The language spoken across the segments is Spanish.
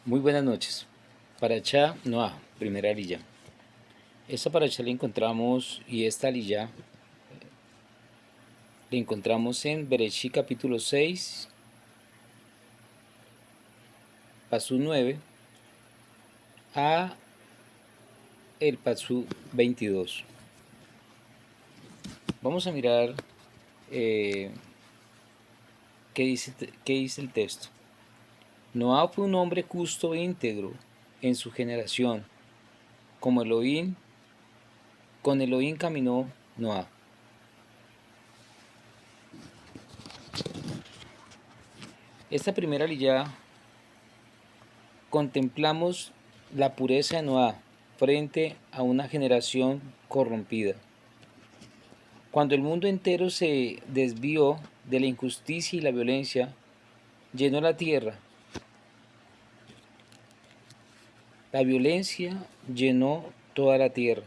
Muy buenas noches. Parashá Noah, primera aliyá. Esta parashá la encontramos, y esta aliyá la encontramos en Bereshit capítulo 6, pasú 9 a el pasú 22. Vamos a mirar qué dice el texto. Noah fue un hombre justo e íntegro en su generación. Con Elohim caminó Noah. Esta primera aliyá contemplamos la pureza de Noah frente a una generación corrompida. Cuando el mundo entero se desvió de la injusticia y la violencia, llenó la tierra. La violencia llenó toda la tierra.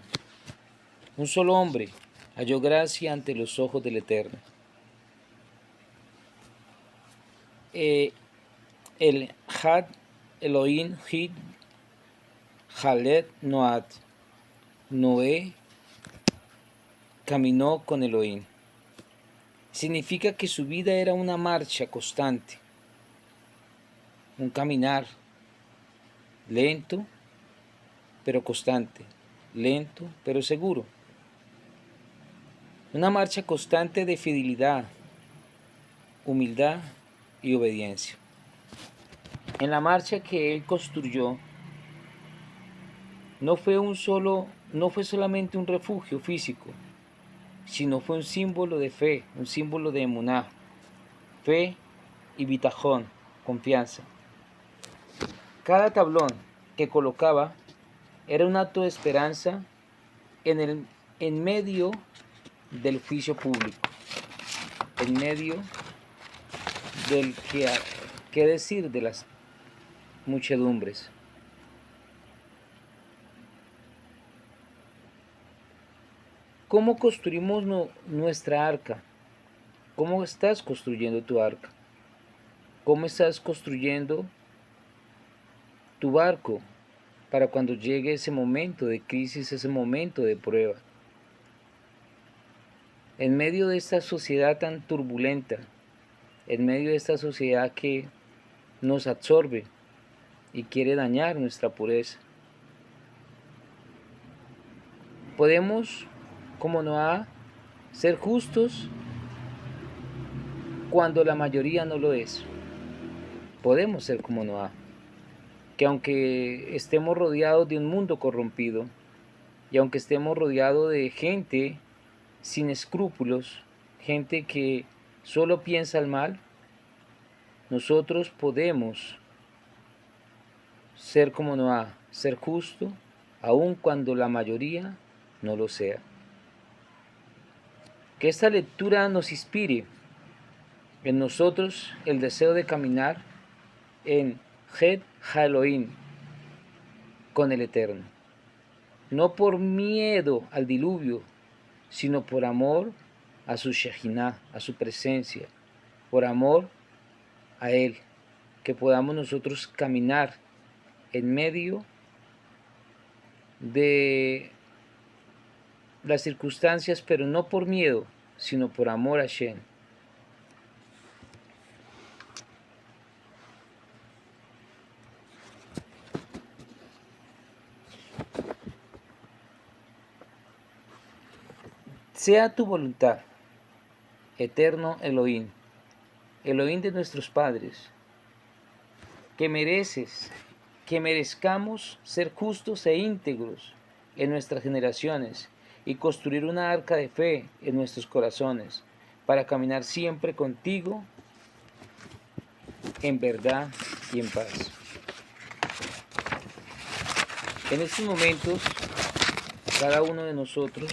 Un solo hombre halló gracia ante los ojos del Eterno. El Had Elohim Hid Halet Noat. Noé caminó con Elohim. Significa que su vida era una marcha constante, un caminar lento pero constante, lento pero seguro. Una marcha constante de fidelidad, humildad y obediencia. En la marcha que él construyó, no fue solamente un refugio físico, sino fue un símbolo de fe, un símbolo de emuná, fe y bitajón, confianza. Cada tablón que colocaba era un acto de esperanza en medio del juicio público, en medio del qué decir de las muchedumbres. ¿Cómo construimos nuestra arca? ¿Cómo estás construyendo tu arca? ¿Cómo estás construyendo tu barco para cuando llegue ese momento de crisis, ese momento de prueba? En medio de esta sociedad tan turbulenta, en medio de esta sociedad que nos absorbe y quiere dañar nuestra pureza, podemos, como Noah, ser justos cuando la mayoría no lo es. Podemos ser como Noah, que aunque estemos rodeados de un mundo corrompido, y aunque estemos rodeados de gente sin escrúpulos, gente que solo piensa el mal, nosotros podemos ser como Noah, ser justo, aun cuando la mayoría no lo sea. Que esta lectura nos inspire en nosotros el deseo de caminar en Het HaElohim con el Eterno. No por miedo al diluvio, sino por amor a su Shejinah, a su presencia, por amor a Él, que podamos nosotros caminar en medio de las circunstancias, pero no por miedo, sino por amor a Shem. Sea tu voluntad, eterno Elohim, Elohim de nuestros padres, que merezcamos ser justos e íntegros en nuestras generaciones y construir una arca de fe en nuestros corazones para caminar siempre contigo en verdad y en paz. En estos momentos, cada uno de nosotros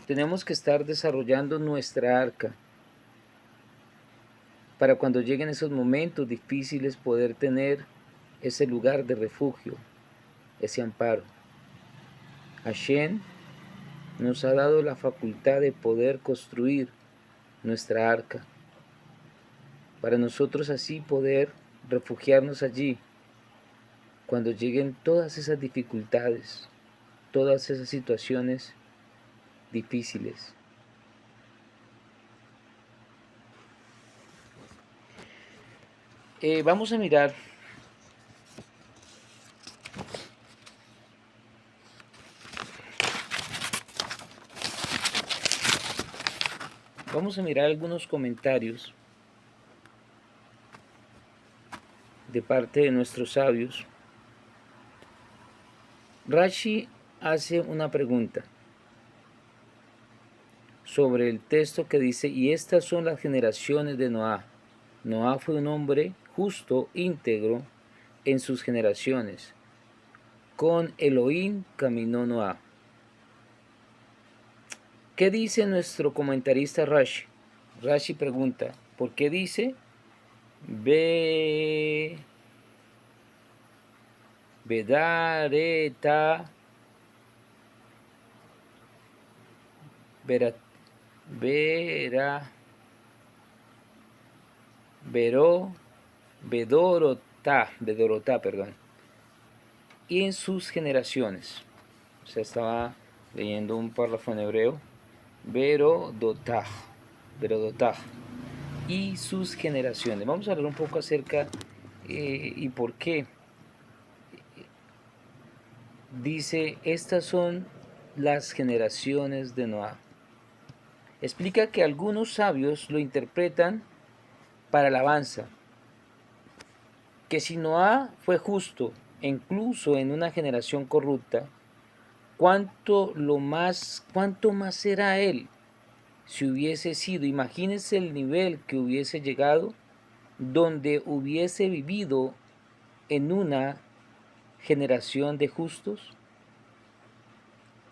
tenemos que estar desarrollando nuestra arca para cuando lleguen esos momentos difíciles poder tener ese lugar de refugio, ese amparo. Hashem nos ha dado la facultad de poder construir nuestra arca, para nosotros así poder refugiarnos allí cuando lleguen todas esas dificultades, todas esas situaciones difíciles. Vamos a mirar algunos comentarios de parte de nuestros sabios. Rashi hace una pregunta sobre el texto que dice: y estas son las generaciones de Noah. Noah fue un hombre justo, íntegro en sus generaciones. Con Elohim caminó Noah. ¿Qué dice nuestro comentarista Rashi? Rashi pregunta, ¿por qué dice Vedareta Vedorotá, perdón, y en sus generaciones? O sea, estaba leyendo un párrafo en hebreo. Verodotá y sus generaciones. Vamos a hablar un poco acerca y por qué dice estas son las generaciones de Noah. Explica que algunos sabios lo interpretan para alabanza, que si Noah fue justo incluso en una generación corrupta, cuánto más será él si hubiese sido, imagínense el nivel que hubiese llegado, donde hubiese vivido en una generación de justos.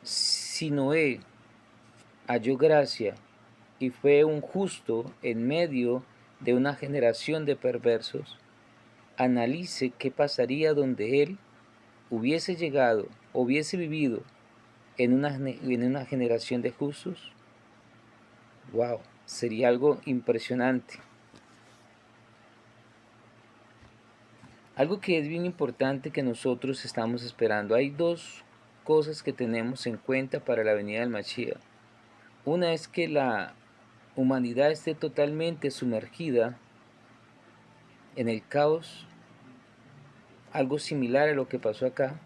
Si Noé halló gracia y fue un justo en medio de una generación de perversos, analice qué pasaría donde él hubiese llegado, hubiese vivido en una generación de justos. Wow, sería algo impresionante. Algo que es bien importante que nosotros estamos esperando. Hay dos cosas que tenemos en cuenta para la venida del Mashiach. Una es que la humanidad esté totalmente sumergida en el caos, algo similar a lo que pasó acá,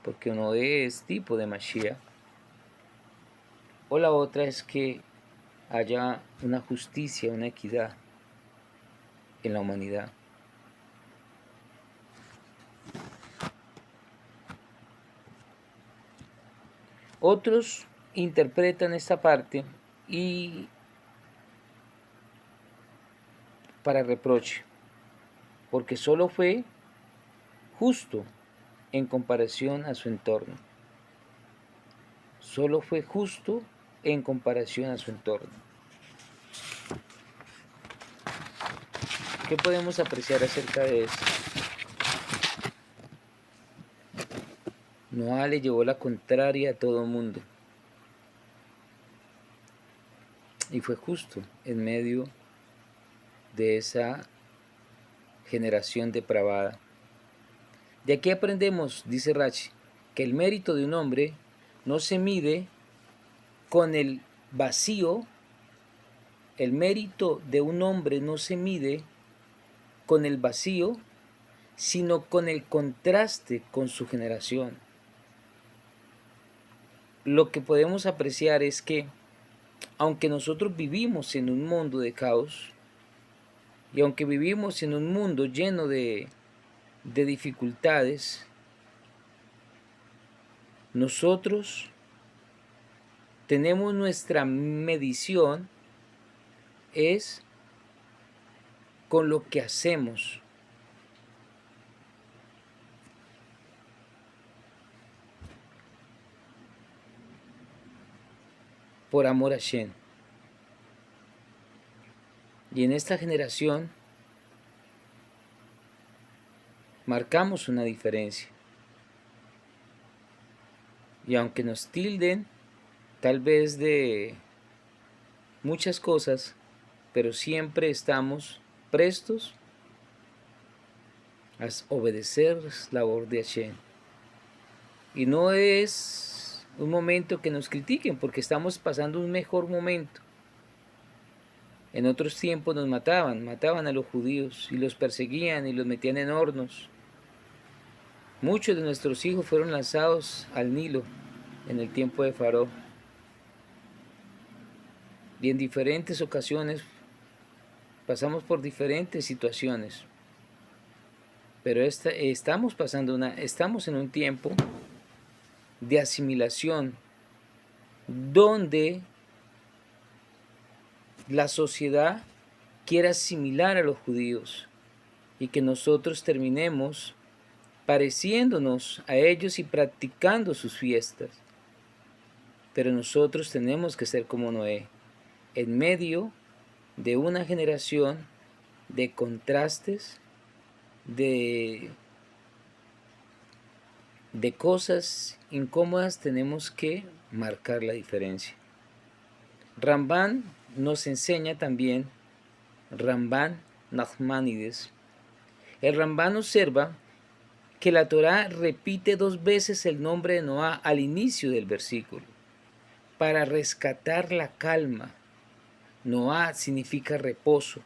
porque uno es tipo de Mashiach. O la otra es que haya una justicia, una equidad en la humanidad. Otros interpretan esta parte y para reproche, porque solo fue justo en comparación a su entorno. Solo fue justo en comparación a su entorno. ¿Qué podemos apreciar acerca de eso? Noah le llevó la contraria a todo el mundo. Y fue justo en medio de esa generación depravada. De aquí aprendemos, dice Rashi, que el mérito de un hombre no se mide con el vacío. El mérito de un hombre no se mide con el vacío, sino con el contraste con su generación. Lo que podemos apreciar es que, aunque nosotros vivimos en un mundo de caos, y aunque vivimos en un mundo lleno de dificultades, nosotros tenemos nuestra medición es con lo que hacemos. Por amor a Shem. Y en esta generación marcamos una diferencia. Y aunque nos tilden tal vez de muchas cosas, pero siempre estamos prestos a obedecer la voz de Hashem. Y no es un momento que nos critiquen porque estamos pasando un mejor momento. En otros tiempos nos mataban a los judíos y los perseguían y los metían en hornos. Muchos de nuestros hijos fueron lanzados al Nilo en el tiempo de Faraón. Y en diferentes ocasiones pasamos por diferentes situaciones. Pero estamos en un tiempo de asimilación donde la sociedad quiere asimilar a los judíos y que nosotros terminemos pareciéndonos a ellos y practicando sus fiestas. Pero nosotros tenemos que ser como Noé, en medio de una generación de contrastes, de cosas incómodas. Tenemos que marcar la diferencia. Rambán nos enseña también, Rambán Nachmanides, el Rambán observa que la Torá repite 2 veces el nombre de Noah al inicio del versículo para rescatar la calma. Noah significa reposo,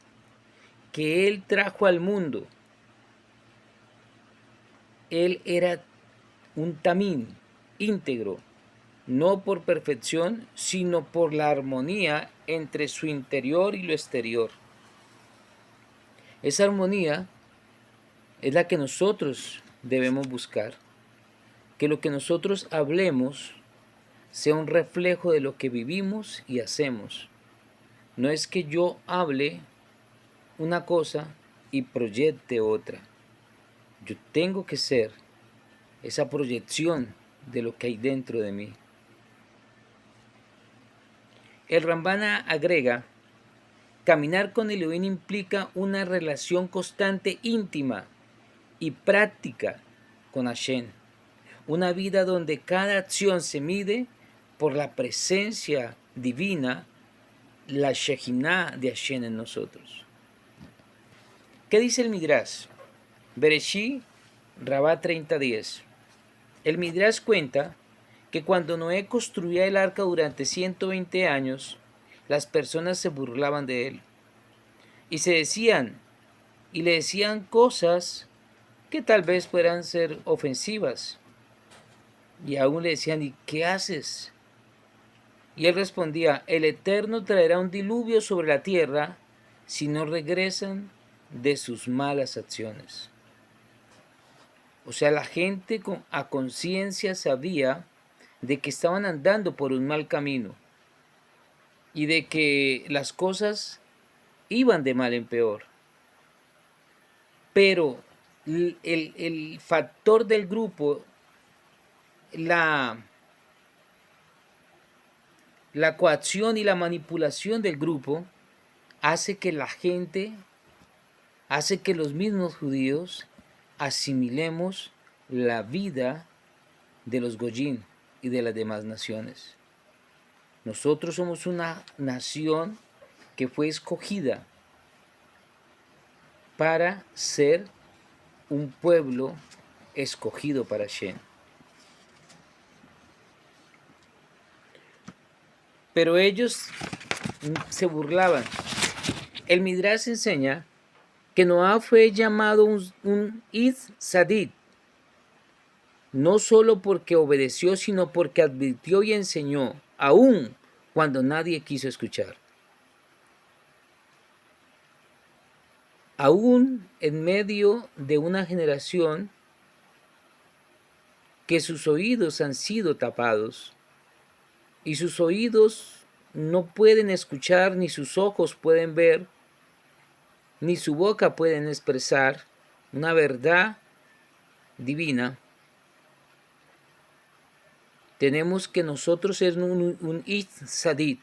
que él trajo al mundo. Él era un tamín íntegro, no por perfección, sino por la armonía entre su interior y lo exterior. Esa armonía es la que nosotros debemos buscar, que lo que nosotros hablemos sea un reflejo de lo que vivimos y hacemos. No es que yo hable una cosa y proyecte otra. Yo tengo que ser esa proyección de lo que hay dentro de mí. El Rambana agrega, caminar con el Elohim implica una relación constante, íntima y práctica con Hashem. Una vida donde cada acción se mide por la presencia divina, la Shejinah de Hashem en nosotros. ¿Qué dice el Midrash? Bereshí, Rabá 30:10. El Midrash cuenta que cuando Noé construía el arca durante 120 años, las personas se burlaban de él y le decían cosas que tal vez puedan ser ofensivas. Y aún le decían, ¿y qué haces? Y él respondía, el Eterno traerá un diluvio sobre la tierra si no regresan de sus malas acciones. O sea, la gente a conciencia sabía de que estaban andando por un mal camino y de que las cosas iban de mal en peor. Pero el factor del grupo, la coacción y la manipulación del grupo hace que la gente, hace que los mismos judíos asimilemos la vida de los Goyim y de las demás naciones. Nosotros somos una nación que fue escogida para ser un pueblo escogido para Hashem. Pero ellos se burlaban. El Midrash enseña que Noah fue llamado un Iz Sadid, no solo porque obedeció, sino porque advirtió y enseñó, aún cuando nadie quiso escuchar. Aún en medio de una generación que sus oídos han sido tapados y sus oídos no pueden escuchar, ni sus ojos pueden ver, ni su boca pueden expresar una verdad divina, tenemos que nosotros ser un Iz Sadid,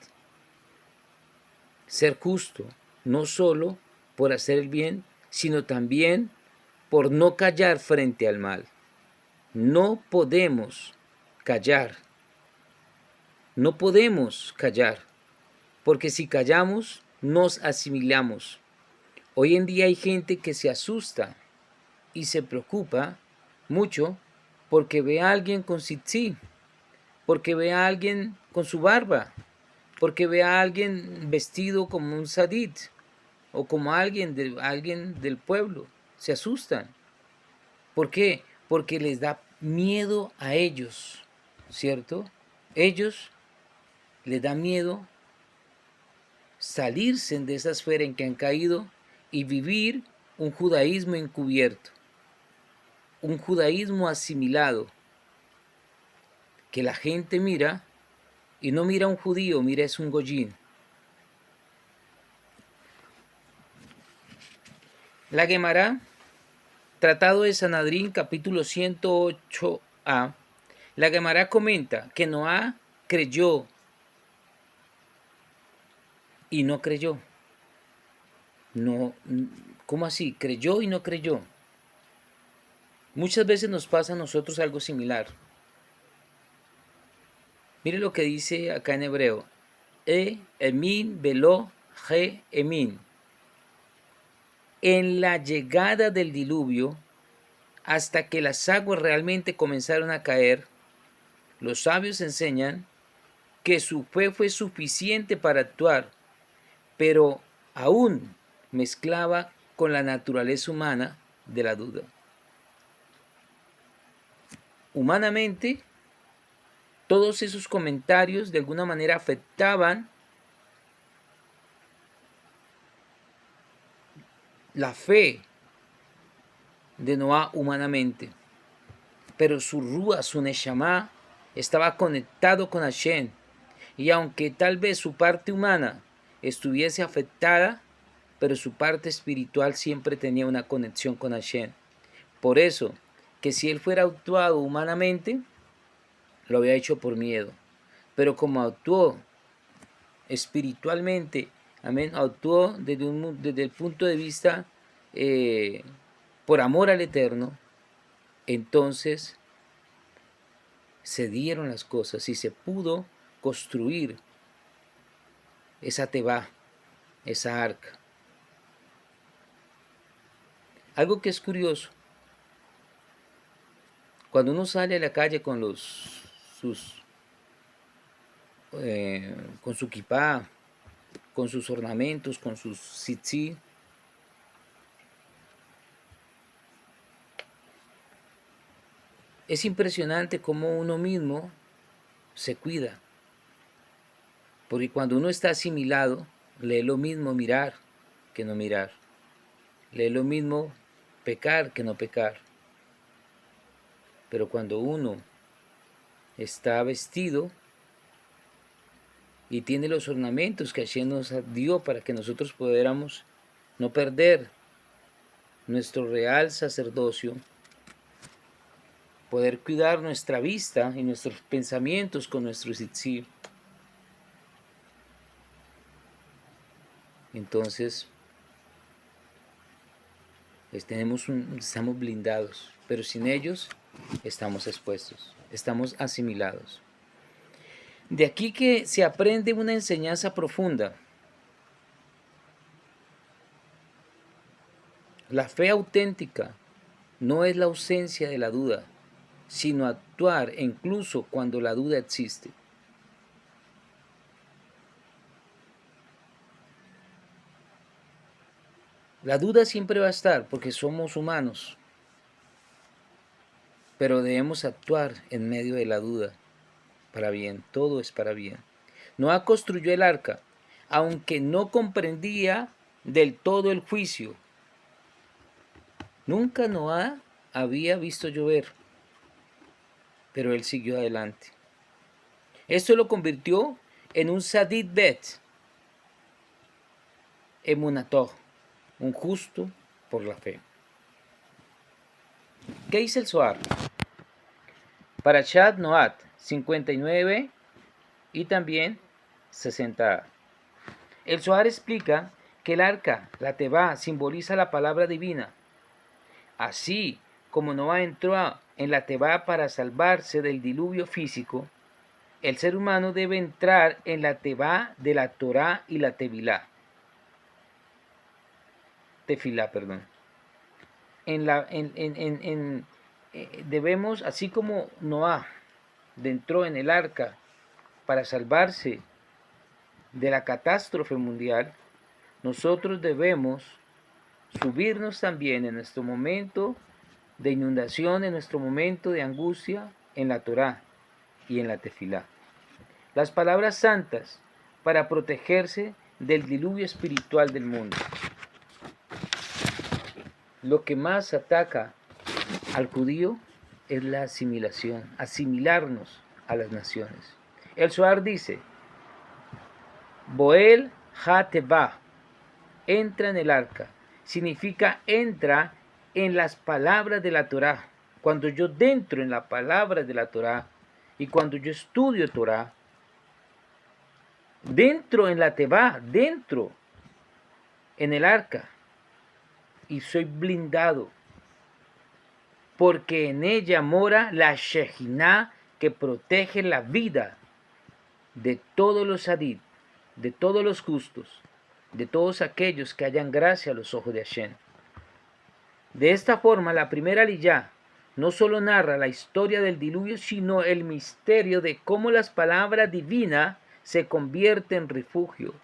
ser justo, no solo por hacer el bien, sino también por no callar frente al mal. No podemos callar. No podemos callar, porque si callamos, nos asimilamos. Hoy en día hay gente que se asusta y se preocupa mucho porque ve a alguien con tzitzit, porque ve a alguien con su barba, porque ve a alguien vestido como un sadit o como alguien del pueblo. Se asustan. ¿Por qué? Porque les da miedo a ellos, ¿cierto? Ellos les da miedo salirse de esa esfera en que han caído y vivir un judaísmo encubierto, un judaísmo asimilado, que la gente mira y no mira a un judío, mira es un goyín. La Gemara, Tratado de Sanadrín, capítulo 108a, la Gemara comenta que Noá creyó y no creyó. No, ¿cómo así? Creyó y no creyó. Muchas veces nos pasa a nosotros algo similar. Mire lo que dice acá en hebreo. Emin velo je emin. En la llegada del diluvio, hasta que las aguas realmente comenzaron a caer, los sabios enseñan que su fe fue suficiente para actuar, pero aún mezclaba con la naturaleza humana de la duda. Humanamente, todos esos comentarios de alguna manera afectaban la fe de Noah humanamente, pero su Ruach, su Neshama, estaba conectado con Hashem, y aunque tal vez su parte humana estuviese afectada, pero su parte espiritual siempre tenía una conexión con Hashem. Por eso, que si él fuera actuado humanamente, lo había hecho por miedo, pero como actuó espiritualmente, amén, actuó desde el punto de vista por amor al Eterno, entonces se dieron las cosas y se pudo construir esa teba, esa arca. Algo que es curioso, cuando uno sale a la calle con con su kipá, con sus ornamentos, con sus tzitzit, es impresionante cómo uno mismo se cuida. Porque cuando uno está asimilado, le es lo mismo mirar que no mirar. Le es lo mismo pecar que no pecar. Pero cuando uno está vestido y tiene los ornamentos que Hashem nos dio para que nosotros pudiéramos no perder nuestro real sacerdocio, poder cuidar nuestra vista y nuestros pensamientos con nuestro tzitzit, entonces estamos blindados, pero sin ellos estamos expuestos, estamos asimilados. De aquí que se aprende una enseñanza profunda. La fe auténtica no es la ausencia de la duda, sino actuar incluso cuando la duda existe. La duda siempre va a estar porque somos humanos, pero debemos actuar en medio de la duda para bien, todo es para bien. Noah construyó el arca, aunque no comprendía del todo el juicio. Nunca Noah había visto llover, pero él siguió adelante. Esto lo convirtió en un Sadid Bet, Emunató, un justo por la fe. ¿Qué dice el Zohar? Parashat Noat 59 y también 60. El Zohar explica que el arca, la Tebá, simboliza la palabra divina. Así como Noah entró en la Tebá para salvarse del diluvio físico, el ser humano debe entrar en la Tebá de la Torá y la Tefilá. debemos, así como Noé entró en el arca para salvarse de la catástrofe mundial, nosotros debemos subirnos también en nuestro momento de inundación, en nuestro momento de angustia, en la Torá y en la Tefilá. Las palabras santas para protegerse del diluvio espiritual del mundo. Lo que más ataca al judío es la asimilación, asimilarnos a las naciones. El Zohar dice, Boel ha-teva, entra en el arca, significa entra en las palabras de la Torá. Cuando yo dentro en la palabra de la Torá y cuando yo estudio Torá, dentro en la teva, dentro en el arca, y soy blindado, porque en ella mora la Shejinah que protege la vida de todos los Hadid, de todos los justos, de todos aquellos que hayan gracia a los ojos de Hashem. De esta forma, la primera Aliyá no solo narra la historia del diluvio, sino el misterio de cómo las palabras divinas se convierten en refugio.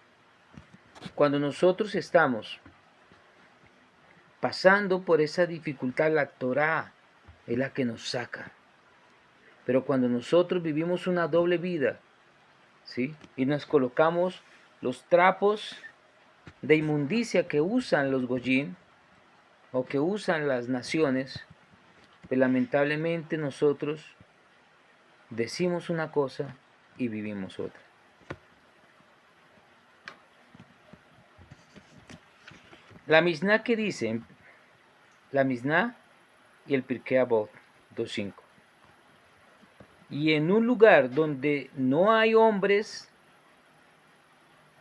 Cuando nosotros estamos pasando por esa dificultad, la Torá es la que nos saca. Pero cuando nosotros vivimos una doble vida, ¿sí?, y nos colocamos los trapos de inmundicia que usan los goyim o que usan las naciones, pues lamentablemente nosotros decimos una cosa y vivimos otra. La Mishnah que dice, la Mishnah y el Pirkei Avot 2.5. Y en un lugar donde no hay hombres,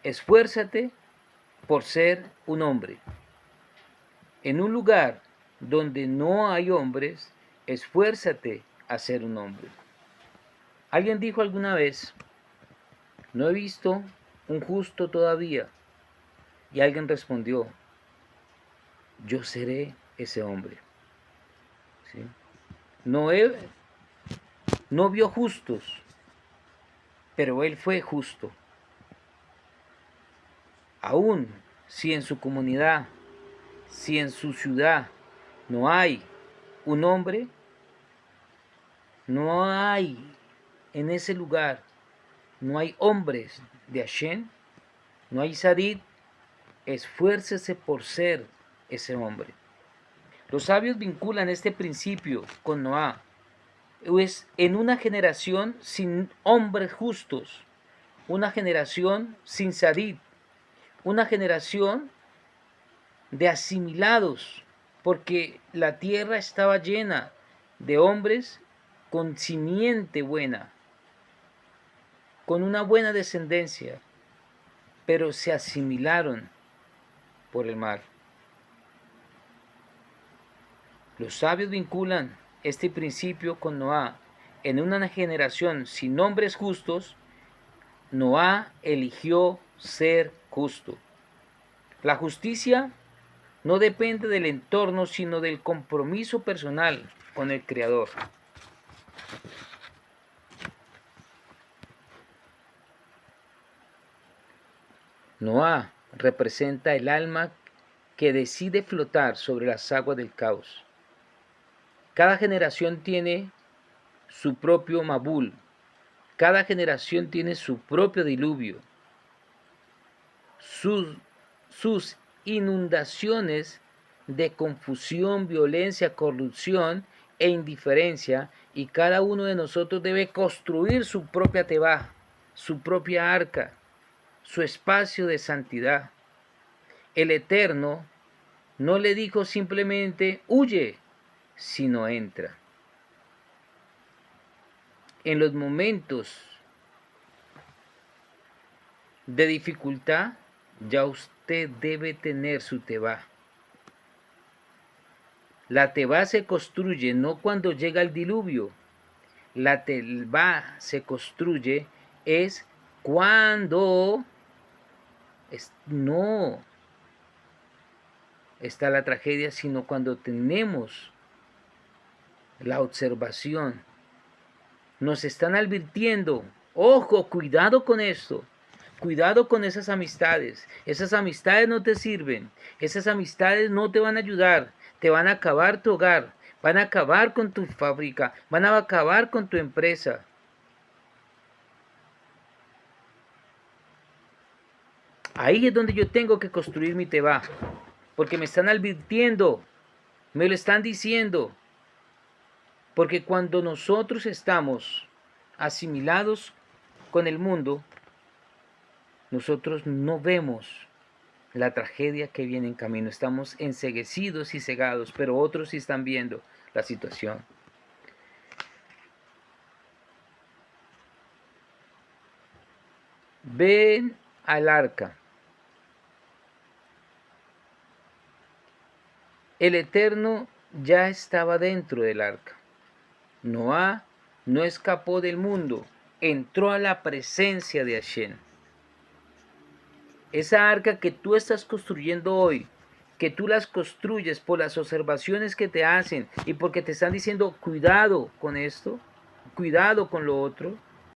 esfuérzate por ser un hombre. En un lugar donde no hay hombres, esfuérzate a ser un hombre. Alguien dijo alguna vez, no he visto un justo todavía. Y alguien respondió, yo seré ese hombre. ¿Sí? Noé no vio justos, pero él fue justo. Aún si en su comunidad, si en su ciudad no hay un hombre, no hay en ese lugar, no hay hombres de Hashem, no hay Sadid, esfuércese por ser ese hombre. Los sabios vinculan este principio con Noé. Es en una generación sin hombres justos, una generación sin Sadid, una generación de asimilados, porque la tierra estaba llena de hombres con simiente buena, con una buena descendencia, pero se asimilaron por el mal. Los sabios vinculan este principio con Noé. En una generación sin hombres justos, Noé eligió ser justo. La justicia no depende del entorno, sino del compromiso personal con el Creador. Noé representa el alma que decide flotar sobre las aguas del caos. Cada generación tiene su propio Mabul, cada generación tiene su propio diluvio, sus inundaciones de confusión, violencia, corrupción e indiferencia, y cada uno de nosotros debe construir su propia teba, su propia arca, su espacio de santidad. El Eterno no le dijo simplemente huye, sino entra. En los momentos de dificultad, ya usted debe tener su teba. La teba se construye no cuando llega el diluvio. La teba se construye es cuando no. está la tragedia, sino cuando tenemos la observación. Nos están advirtiendo, ojo, cuidado con esto, cuidado con esas amistades no te sirven, esas amistades no te van a ayudar, te van a acabar tu hogar, van a acabar con tu fábrica, van a acabar con tu empresa. Ahí es donde yo tengo que construir mi teba, porque me están advirtiendo, me lo están diciendo, porque cuando nosotros estamos asimilados con el mundo, nosotros no vemos la tragedia que viene en camino. Estamos enceguecidos y cegados, pero otros sí están viendo la situación. Ven al arca. El Eterno ya estaba dentro del arca. Noah no escapó del mundo, entró a la presencia de Hashem. Esa arca que tú estás construyendo hoy, que tú las construyes por las observaciones que te hacen y porque te están diciendo cuidado con esto, cuidado con lo otro,